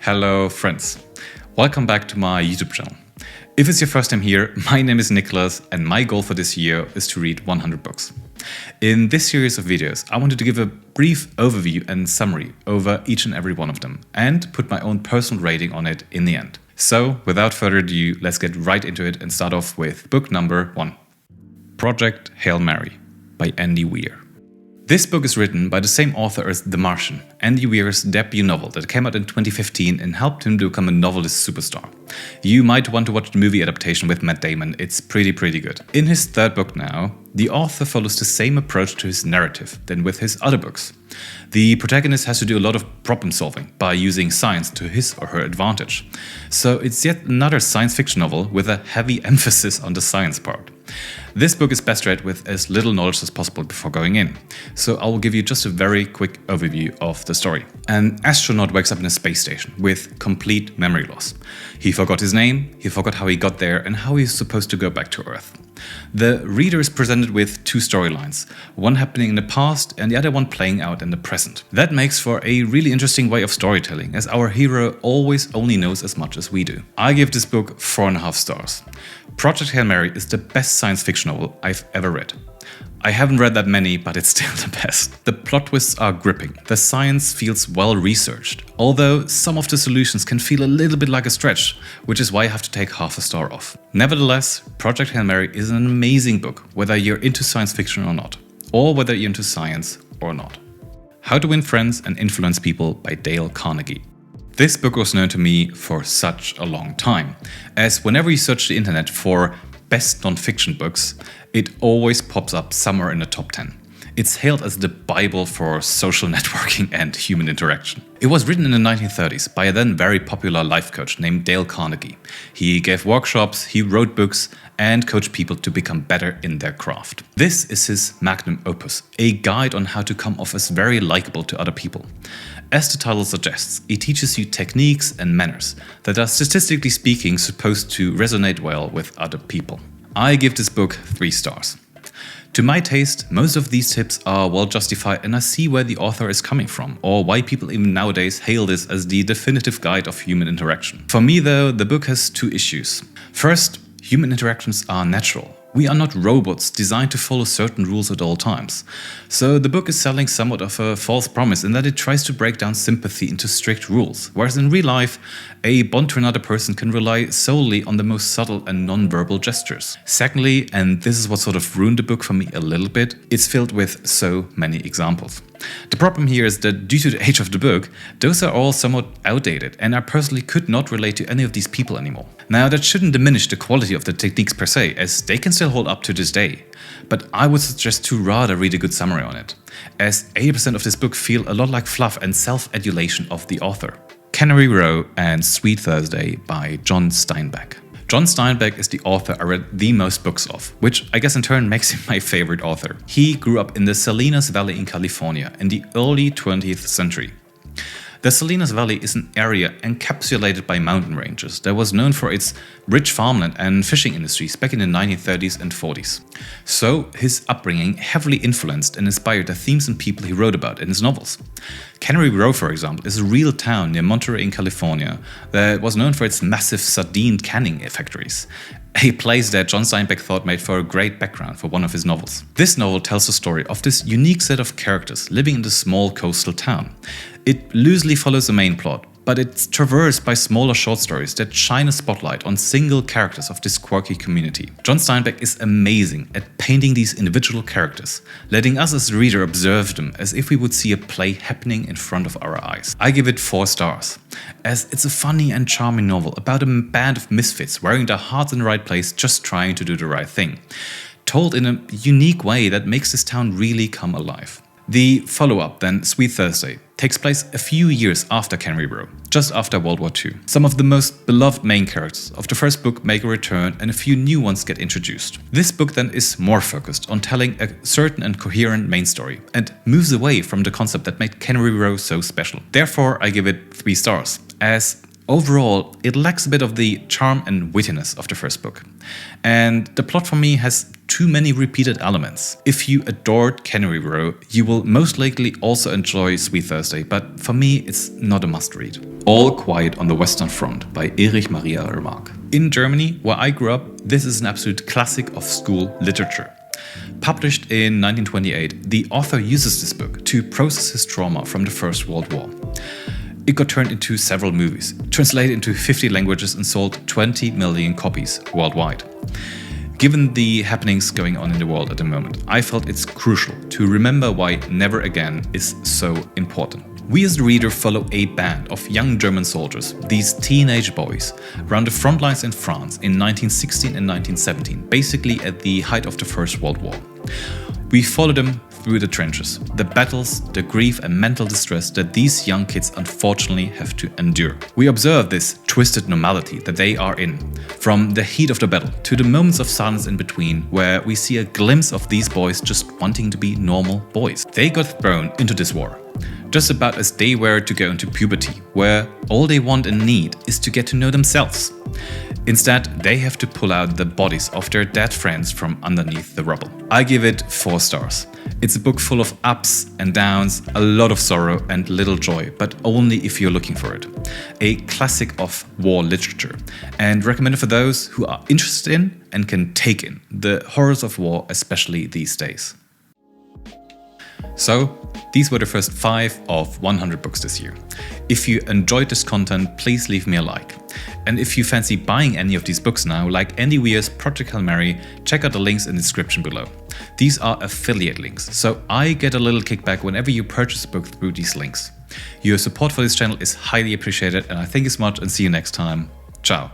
Hello friends, welcome back to my YouTube channel. If it's your first time here, my name is Nicholas and my goal for this year is to read 100 books. In this series of videos, I wanted to give a brief overview and summary over each and every one of them and put my own personal rating on it in the end. So without further ado, let's get right into it and start off with book number 1. Project Hail Mary by Andy Weir. This book is written by the same author as The Martian, Andy Weir's debut novel that came out in 2015 and helped him to become a novelist superstar. You might want to watch the movie adaptation with Matt Damon, it's pretty good. In his third book now, the author follows the same approach to his narrative than with his other books. The protagonist has to do a lot of problem solving by using science to his or her advantage. So it's yet another science fiction novel with a heavy emphasis on the science part. This book is best read with as little knowledge as possible before going in, so I will give you just a very quick overview of the story. An astronaut wakes up in a space station with complete memory loss. He forgot his name, he forgot how he got there and how he's supposed to go back to Earth. The reader is presented with two storylines, one happening in the past and the other one playing out in the present. That makes for a really interesting way of storytelling, as our hero always only knows as much as we do. I give this book 4.5 stars. Project Hail Mary is the best science fiction novel I've ever read. I haven't read that many, but it's still the best. The plot twists are gripping, the science feels well researched, although some of the solutions can feel a little bit like a stretch, which is why I have to take half a star off. Nevertheless, Project Hail Mary is an amazing book, whether you're into science fiction or not, or whether you're into science or not. How to Win Friends and Influence People by Dale Carnegie. This book was known to me for such a long time, as whenever you search the internet for best non-fiction books, it always pops up somewhere in the top 10. It's hailed as the Bible for social networking and human interaction. It was written in the 1930s by a then very popular life coach named Dale Carnegie. He gave workshops, he wrote books, and coached people to become better in their craft. This is his magnum opus, a guide on how to come off as very likable to other people. As the title suggests, it teaches you techniques and manners that are statistically speaking supposed to resonate well with other people. I give this book 3 stars. To my taste, most of these tips are well justified and I see where the author is coming from, or why people even nowadays hail this as the definitive guide of human interaction. For me though, the book has 2 issues. First, human interactions are natural. We are not robots designed to follow certain rules at all times. So the book is selling somewhat of a false promise in that it tries to break down sympathy into strict rules, whereas in real life, a bond to another person can rely solely on the most subtle and non-verbal gestures. Secondly, and this is what sort of ruined the book for me a little bit, it's filled with so many examples. The problem here is that due to the age of the book, those are all somewhat outdated and I personally could not relate to any of these people anymore. Now that shouldn't diminish the quality of the techniques per se, as they can still hold up to this day. But I would suggest to rather read a good summary on it, as 80% of this book feel a lot like fluff and self-adulation of the author. Cannery Row and Sweet Thursday by John Steinbeck. John Steinbeck is the author I read the most books of, which I guess in turn makes him my favorite author. He grew up in the Salinas Valley in California in the early 20th century. The Salinas Valley is an area encapsulated by mountain ranges that was known for its rich farmland and fishing industries back in the 1930s and 40s. So his upbringing heavily influenced and inspired the themes and people he wrote about in his novels. Cannery Row, for example, is a real town near Monterey in California that was known for its massive sardine canning factories. A place that John Steinbeck thought made for a great background for one of his novels. This novel tells the story of this unique set of characters living in this small coastal town. It loosely follows the main plot, but it's traversed by smaller short stories that shine a spotlight on single characters of this quirky community. John Steinbeck is amazing at painting these individual characters, letting us as the reader observe them as if we would see a play happening in front of our eyes. I give it 4 stars, as it's a funny and charming novel about a band of misfits wearing their hearts in the right place, just trying to do the right thing, told in a unique way that makes this town really come alive. The follow-up, then, Sweet Thursday, takes place a few years after Cannery Row, just after World War II. Some of the most beloved main characters of the first book make a return and a few new ones get introduced. This book then is more focused on telling a certain and coherent main story and moves away from the concept that made Cannery Row so special. Therefore, I give it 3 stars, as Overall, it lacks a bit of the charm and wittiness of the first book. And the plot for me has too many repeated elements. If you adored Cannery, you will most likely also enjoy Sweet Thursday, but for me it's not a must-read. All Quiet on the Western Front by Erich Remarque. In Germany, where I grew up, this is an absolute classic of school literature. Published in 1928, the author uses this book to process his trauma from the First World War. It got turned into several movies, translated into 50 languages and sold 20 million copies worldwide. Given the happenings going on in the world at the moment, I felt it's crucial to remember why Never Again is so important. We as the reader follow a band of young German soldiers, these teenage boys, around the front lines in France in 1916 and 1917, basically at the height of the First World War. We follow them through the trenches, the battles, the grief and mental distress that these young kids unfortunately have to endure. We observe this twisted normality that they are in, from the heat of the battle to the moments of silence in between, where we see a glimpse of these boys just wanting to be normal boys. They got thrown into this war, just about as they were to go into puberty, where all they want and need is to get to know themselves. Instead, they have to pull out the bodies of their dead friends from underneath the rubble. I give it 4 stars. It's a book full of ups and downs, a lot of sorrow and little joy, but only if you're looking for it. A classic of war literature, and recommended for those who are interested in and can take in the horrors of war, especially these days. So, these were the first 5 of 100 books this year. If you enjoyed this content, please leave me a like. And if you fancy buying any of these books now, like Andy Weir's Project Hail Mary, check out the links in the description below. These are affiliate links, so I get a little kickback whenever you purchase a book through these links. Your support for this channel is highly appreciated, and I thank you so much and see you next time. Ciao.